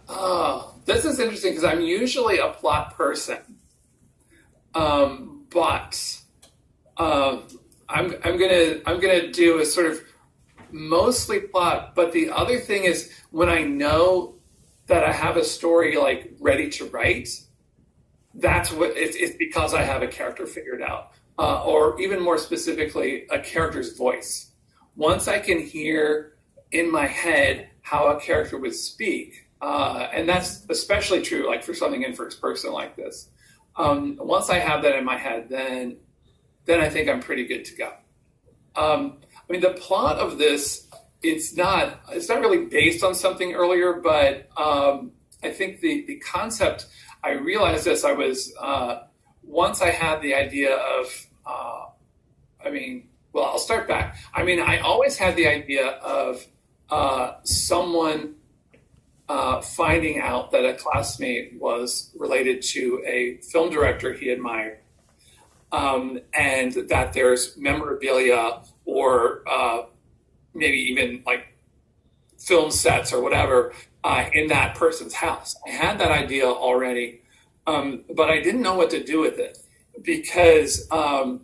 Oh, this is interesting because I'm usually a plot person, but um, I'm gonna do a sort of mostly plot. But the other thing is when I know that I have a story like ready to write, that's what it's because I have a character figured out, or even more specifically, a character's voice. Once I can hear in my head how a character would speak, and that's especially true like for something in first person like this. Once I have that in my head, then I think I'm pretty good to go. I mean, the plot of this, it's not really based on something earlier, but I think the concept, I realized this, I was, once I had the idea of, I mean, well, I'll start back. I mean, I always had the idea of someone finding out that a classmate was related to a film director he admired, and that there's memorabilia or maybe even like film sets or whatever in that person's house. I had that idea already, but I didn't know what to do with it because, I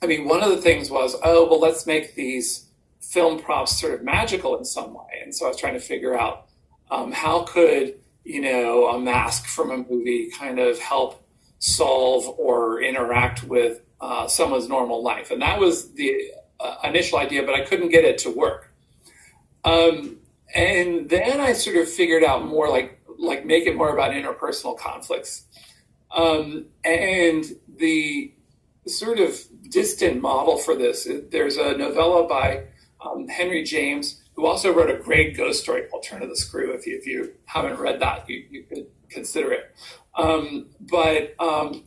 mean, one of the things was, oh, well, let's make these film props sort of magical in some way. And so I was trying to figure out how could, a mask from a movie kind of help solve or interact with someone's normal life. And that was the initial idea, but I couldn't get it to work. And then I sort of figured out more like make it more about interpersonal conflicts. And the sort of distant model for this, there's a novella by Henry James, who also wrote a great ghost story called Turn of the Screw. If you haven't read that, you could consider it. But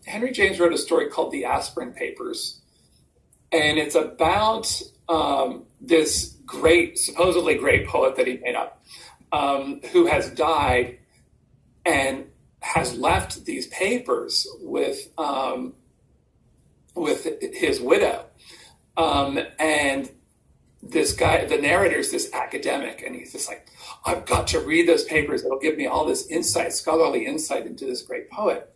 Henry James wrote a story called The Aspirin Papers, and it's about this supposedly great poet that he made up, who has died and has left these papers with his widow. And this guy, the narrator, is this academic, and he's just like, I've got to read those papers. It'll give me all this insight, scholarly insight into this great poet.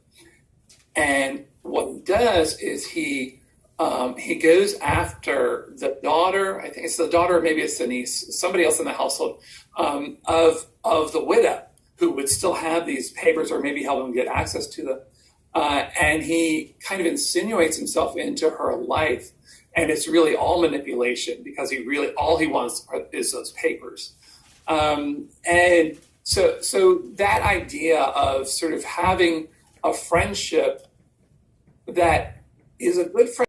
And what he does is he goes after the daughter. I think it's the daughter, or maybe it's the niece, somebody else in the household, of the widow who would still have these papers, or maybe help him get access to them. And he kind of insinuates himself into her life, and it's really all manipulation because all he wants is those papers. And so that idea of sort of having a friendship that is a good friend.